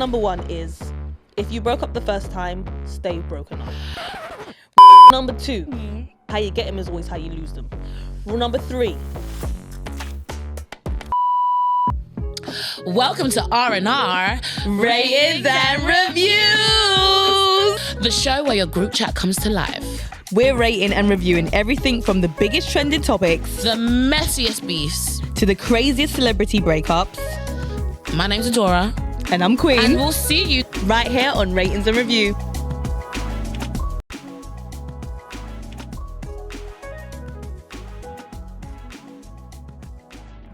number 1 is, if you broke up the first time, stay broken up. Number 2, how you get them is always how you lose them. Rule number 3. Welcome to R&R, Ratings and Reviews, the show where your group chat comes to life. We're rating and reviewing everything from the biggest trending topics, the messiest beefs, to the craziest celebrity breakups. My name's Adaora. And I'm Queen. And we'll see you right here on Ratings and Review.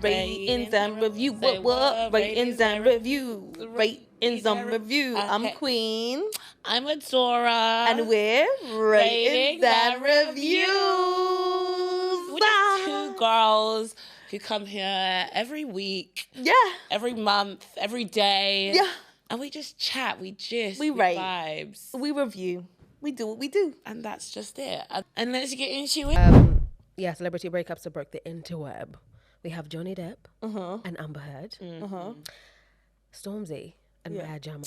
Ratings and Review. What? Ratings and Review. Ratings and Review. Okay. I'm Queen. I'm Adaora. And we're Ratings and Reviews. We're just two girls who come here every week. Yeah. Every month, every day. Yeah. And we just chat. We rate. Vibes. We review. We do what we do. And that's just it. And let's get into it. Yeah, celebrity breakups that broke the interweb. We have Johnny Depp and Amber Heard, Stormzy and Maya Jama,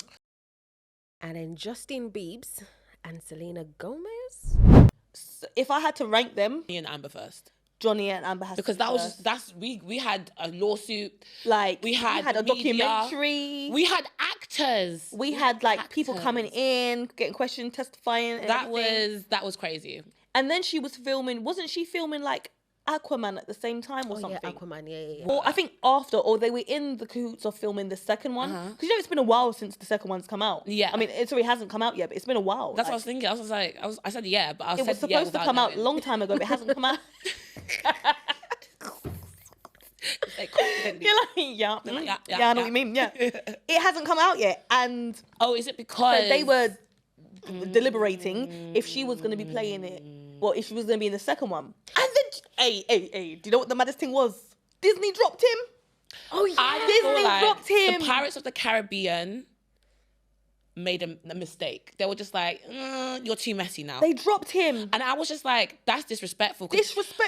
and then Justin Beibs and Selena Gomez. So if I had to rank them, Johnny and Amber first. Johnny and Amber has because we had a lawsuit. Like we had a documentary. We had actors. We had like people coming in, getting questioned, testifying. And that was crazy. And then she was filming. Wasn't she filming like Aquaman at the same time or something? Yeah, Aquaman, yeah. Or I think after, or they were in the cahoots of filming the second one. Because you know it's been a while since the second one's come out. Yeah. I mean, it hasn't come out yet, but it's been a while. That's what I was thinking. I said yeah, but it was supposed to come out a long time ago, but it hasn't come out. You're like, yeah, I know what you mean. Yeah, it hasn't come out yet, and is it because they were deliberating if she was going to be playing it, or if she was going to be in the second one? And then, hey, do you know what the maddest thing was? Disney dropped him. Oh yeah, Disney dropped him. The Pirates of the Caribbean made a mistake. They were just like, you're too messy now. They dropped him, and I was just like, that's disrespectful.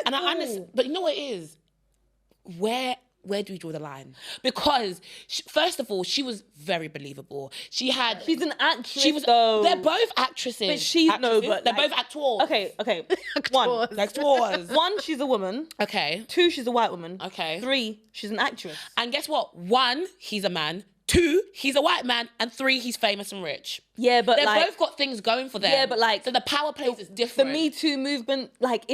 And I understand, but you know what it is? Where do we draw the line? Because first of all, she was very believable. She's an actress. They're both actresses. But they're both actors. Okay. Actors. 1, she's a woman. Okay. 2, she's a white woman. Okay. 3, she's an actress. And guess what? 1, he's a man. 2, he's a white man. And 3, he's famous and rich. Yeah, but they've both got things going for them. Yeah, but like so the power plays is different. The Me Too movement, like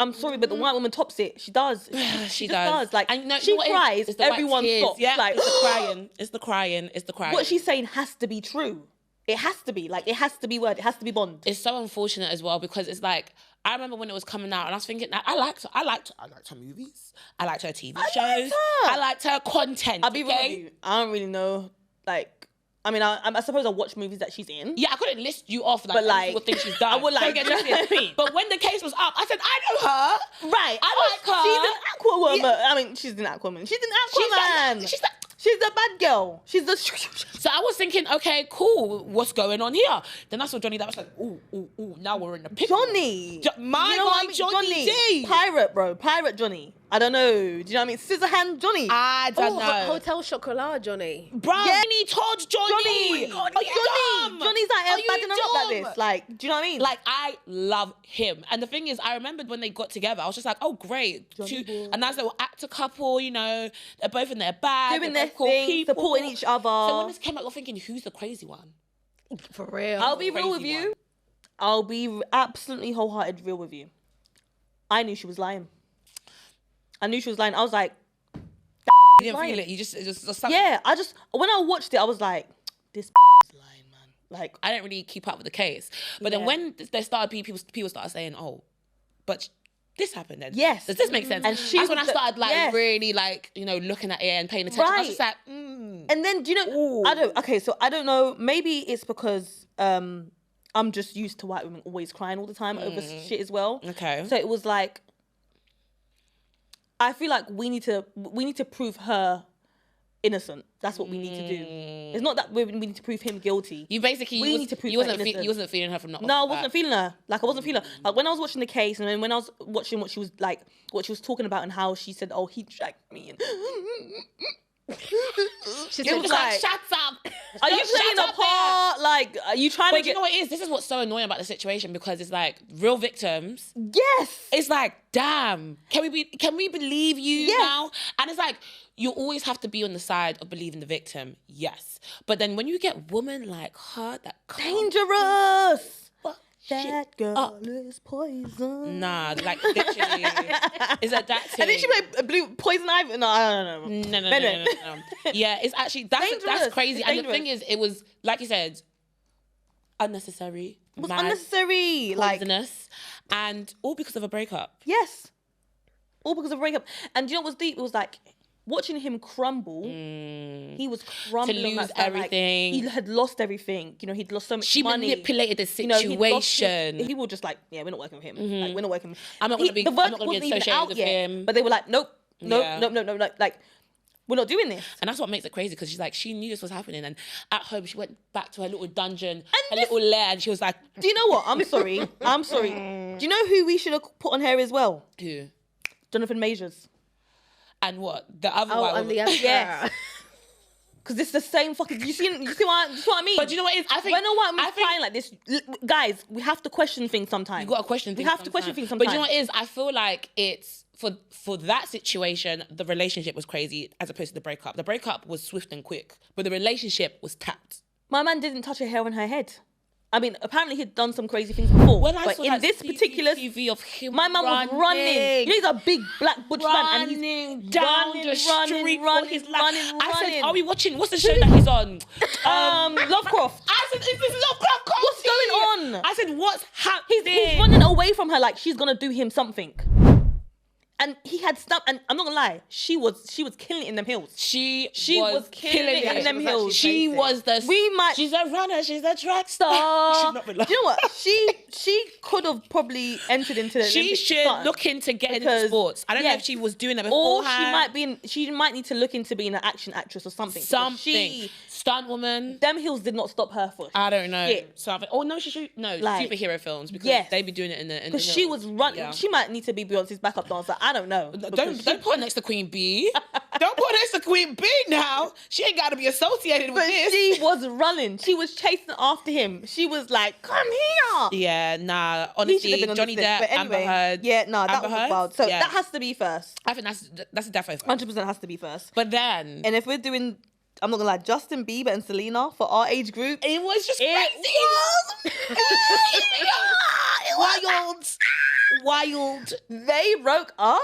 I'm sorry, but the white woman tops it. She does. She does. Like, and she cries. Everyone stops. Yeah, like, it's the crying. It's the crying. What she's saying has to be true. It has to be. Like, it has to be word. It has to be Bond. It's so unfortunate as well because it's like, I remember when it was coming out and I was thinking, I liked her movies. I liked her TV shows. I liked her content. I'll be real with you. I don't really know, like, I mean, I suppose I watch movies that she's in. Yeah, I couldn't list you off but like what things she's done. I would like. But when the case was up, I said, I know her. Right. I like her. She's an Aquawoman. Yeah. I mean, she's an Aquaman. She's an Aquaman. She's the bad girl. She's the. So I was thinking, okay, cool. What's going on here? Then I saw Johnny. That was like, ooh. Now we're in the picture. Johnny. Johnny D. Pirate, bro. Pirate Johnny. I don't know. Do you know what I mean? Scissorhand Johnny. I don't know. Hotel Chocolat Johnny. Bro. Yeah. Todd Johnny. Oh my God, Johnny's like badding up like this. Like, do you know what I mean? Like, I love him. And the thing is, I remembered when they got together, I was just like, oh, great. A nice little actor couple, you know. They're both in their bag. Doing their thing, supporting each other. So when this came out, you're thinking, who's the crazy one? For real. I'll be real with you. I'll be absolutely wholehearted real with you. I knew she was lying. I was like, you didn't feel it. You just yeah. When I watched it, I was like, this is lying, man. Like, I didn't really keep up with the case. But then when there started people started saying, oh, but this happened then. Yes. Does this make sense? And that's when I started really looking at it and paying attention. Right. I was just like, And then, do you know, I don't know, maybe it's because I'm just used to white women always crying all the time over shit as well. Okay. So it was like, I feel like we need to prove her innocent. That's what we need to do. It's not that we need to prove him guilty. You basically need to prove you her wasn't innocent. you wasn't feeling her from not. No, I wasn't feeling her. Like, I wasn't feeling her. Like, when I was watching the case, and then when I was watching what she was talking about, and how she said, "Oh, he dragged me," and She It said, was like, shut up. Are you playing a part? Like, are you trying to But you know what it is? This is what's so annoying about the situation, because it's like real victims. Yes. It's like, damn, can we believe you now? And it's like, you always have to be on the side of believing the victim. Yes. But then when you get women like her that can't Dangerous. shit That girl up. is poison. Nah, like literally. Is that thing? And then she played blue poison ivy. No, I don't know. No. Yeah, it's actually that's Dangerous. crazy. It's And dangerous. the thing is, it was like you said, unnecessary, It was mad, unnecessary. Like, poisonous, and all because of a breakup. yes, all because of a breakup. And do you know what's deep? It was like watching him crumble. He was crumbling. To lose that stuff. everything. Like, he had lost everything. You know, he'd lost so much She money. manipulated the You know, he'd lost situation. he was just like, yeah, we're not working with him. Like, we're not working with him. I'm not gonna be The work I'm not gonna be wasn't even associated out with yet, him. But they were like, nope, Yeah. nope. Like, we're not doing this. And that's what makes it crazy, because she's like, she knew this was happening, and at home she went back to her little dungeon, her little lair, and she was like, Do you know what? I'm sorry. Do you know who we should have put on here as well? who? Jonathan Majors. And what? The other oh, one. on the other. Yes. Because it's the same fucking. You see what I mean? But do you know what it is? I think when I'm I think- crying like this, guys, we have to question things sometimes. You got to question things. We have to question things sometimes. But you know what it is? I feel like it's for that situation, the relationship was crazy as opposed to the breakup. The breakup was swift and quick, but the relationship was tapped. My man didn't touch a hair on her head. I mean, apparently he'd done some crazy things before. When I but saw in that this particular TV of him, my man was running. You know, he's a big black butch man, and he's running down the street for his life. running. I said, "Are we watching? What's the show that he's on?" Lovecraft. I said, "Is this Lovecraft Country?" What's going on? I said, "What's happening?" He's running away from her like she's gonna do him something. And he had stuff, and I'm not gonna lie, she was killing it in them hills. She was killing it in them hills. She was the. She's a runner. She's a track star. Do you know what? She could have probably entered into the She Olympics should starting, look into getting into because, sports. I don't know yes, if she was doing that or beforehand. she might need to look into being an action actress or something. Because Stunt woman. them hills did not stop her for. I don't know. shit. Something. Oh no, she should Like, superhero films, because yes. they be doing it in the. Because she was running. Yeah. She might need to be Beyonce's backup dancer. I don't know. Don't put her next to Queen Bee. Don't put her next to Queen Bee now. She ain't got to be associated with But this. she was running. She was chasing after him. She was like, "Come here." Yeah, nah. He should Honestly, have been on Johnny the list. Depp, But anyway, Amber Heard. yeah, no, that Amber was Heard? wild. So Yeah. that has to be first. I think that's definitely. 100% has to be first. But then And if we're doing, I'm not gonna lie, Justin Bieber and Selena for our age group, it was just wild. they broke up.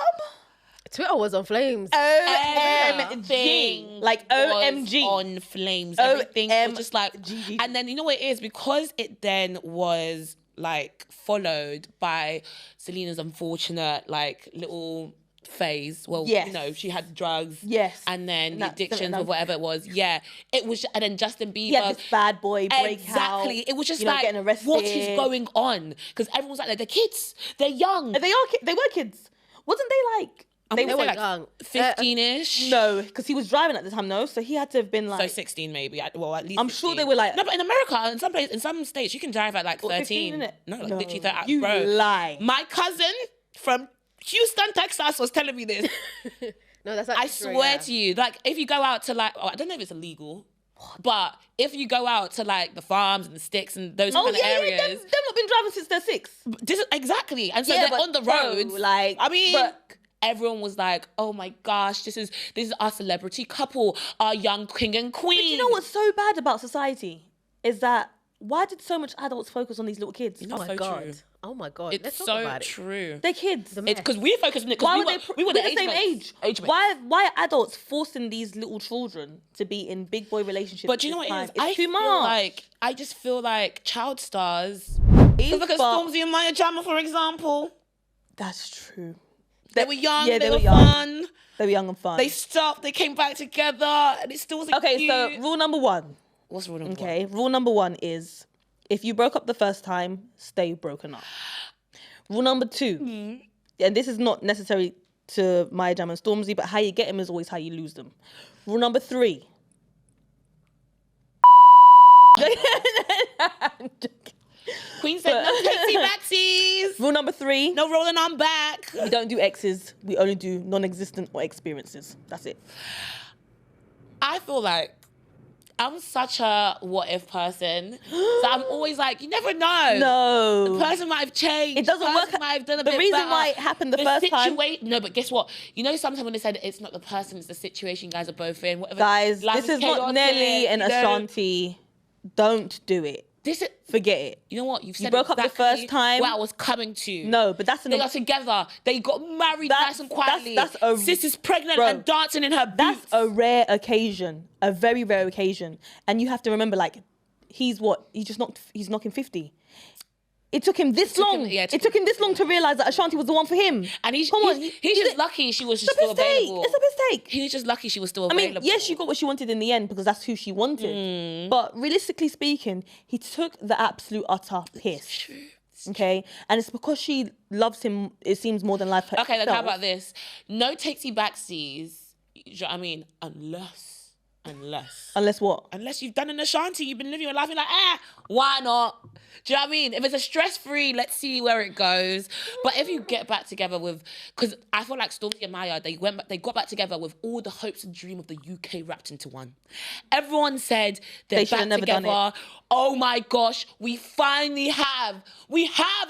Twitter was on flames. OMG. Like OMG. on flames. Everything was just like, OMG. and then you know what it is, because it then was like followed by Selena's unfortunate like little phase. Well, Yes. you know, she had drugs. Yes. And then And the that- addictions that- or whatever it was. Yeah. It was, and then Justin Bieber. He had this bad boy breakout. Exactly. It was just you know, like, getting arrested. what is going on? Because everyone's like, they're kids. They're young. They were kids. Wasn't they like? They They were were like young. 15-ish. No, because he was driving at the time, no. So he had to have been So like. 16 maybe. Well, at least I'm 16. sure they were like. No, but in America, in some states, you can drive at like 13. 15, innit? No, like No, literally 13. you Bro, lie. my cousin from Houston, Texas was telling me this. No, that's I swear to you, like if you go out to like, I don't know if it's illegal, but if you go out to like the farms and the sticks and those kind of areas. Them not been driving since they're 6. Exactly. And so Yeah, they're but on the bro, roads. like, I mean, but- everyone was like, oh my gosh, this is our celebrity couple, our young king and queen. But you know what's so bad about society is that why did so much adults focus on these little kids? You know, Oh my so God. true. Oh my God. It's Let's talk so about it. true. They're kids. It's because we focused on it Why because were we were the the same age age? mates. Why are adults forcing these little children to be in big boy relationships? But do you know at what this it is? time? It's too much. I just feel like child stars. But- Look at Stormzy and Maya Jama, for example. That's true. They were young. Yeah, they were were young. fun. They were young and fun. They stopped. They came back together, and it still wasn't Okay, cute. so rule number 1. What's rule number one? Okay, rule number 1 is if you broke up the first time, stay broken up. Rule number 2, and this is not necessary to Maya Jama and Stormzy, but how you get them is always how you lose them. Rule number 3. Queen said no taxi backsies. Rule number 3. No rolling on back. We don't do exes. We only do non-existent or experiences. That's it. I feel like I'm such a what if person. So I'm always like, you never know. No. The person might have changed. It doesn't work. Might have done a the bit reason better. why it happened the first time. No, but guess what? You know, sometimes when they said it's not the person, it's the situation you guys are both in. Whatever. Guys, Life this is not chaotic, Nelly and you know? Ashanti. Don't do it. Forget it. You know what? You've said broke up the first time. What I was coming to. No, but that's they got together. They got married nice and quietly. Sis is pregnant and dancing in her boots. That's a rare occasion, a very rare occasion, and you have to remember, like, he's knocking 50. It took him this long. It took him this long to realise that Ashanti was the one for him. And he's just lucky she was still available. It's a mistake. He was just lucky she was still available. I mean, yes, she got what she wanted in the end because that's who she wanted. But realistically speaking, he took the absolute utter piss. Okay? And it's because she loves him, it seems, more than life herself. Okay, then how about this? No takesy backsies. Do you know what I mean? Unless what? Unless you've done an Ashanti, you've been living your life, you're like, why not? Do you know what I mean? If it's a stress-free, let's see where it goes. But if you get back together with, because I feel like Stormzy and Maya, they got back together with all the hopes and dream of the UK wrapped into one. Everyone said they're back together. Oh my gosh, we finally have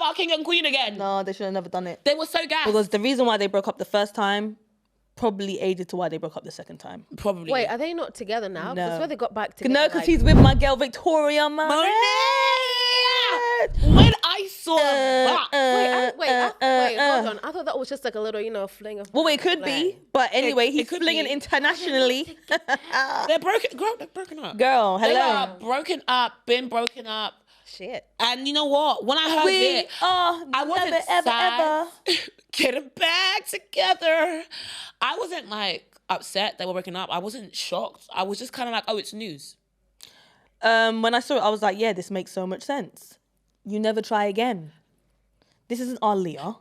our king and queen again. No, they should have never done it. They were so gassed. Because the reason why they broke up the first time probably aided to why they broke up the second time. Probably. Wait, are they not together now? No. Because where they got back together. No, because he's with my girl Victoria, man. When I saw that. Wait, hold on. I thought that was just like a little, fling of. Well, it could be. But anyway, he's flinging internationally. They're broken up. Girl, hello. They are been broken up. Shit. And you know what? When I heard it, I wasn't sad. Getting back together. I wasn't like upset they were breaking up. I wasn't shocked. I was just kind of like, oh, it's news. When I saw it, I was like, yeah, this makes so much sense. You never try again. This isn't our Leah.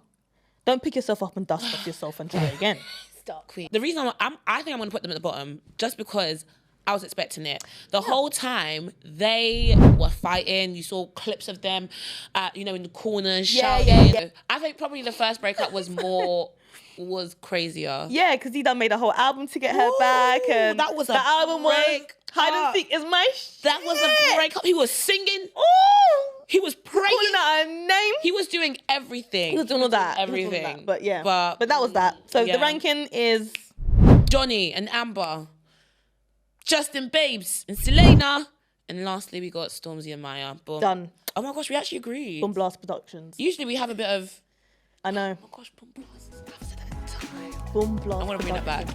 Don't pick yourself up and dust off yourself and try again. Stop. The reason I think I'm going to put them at the bottom just because I was expecting it. The whole time they were fighting. You saw clips of them, in the corners shouting. Yeah. I think probably the first breakup was crazier. Yeah, because he done made a whole album to get her back, and that was the album was Hide and Seek is my shit. That was a breakup. He was singing. He was praying. Calling out her name. He was doing everything. He was doing all that. Everything. But yeah. But that was that. So the ranking is Johnny and Amber, Justin Beibs and Selena, and lastly we got Stormzy and Maya. Boom. Done. Oh my gosh, we actually agreed. Boom Blast Productions. Usually we have a bit of. I know. Oh my gosh, Boom Blast. I've said that time. Boom Blast. I want to bring it back.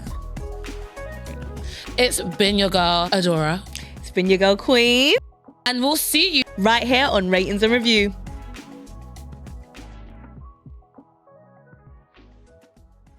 It's been your girl Adaora. It's been your girl Queen. And we'll see you right here on Ratings and Review.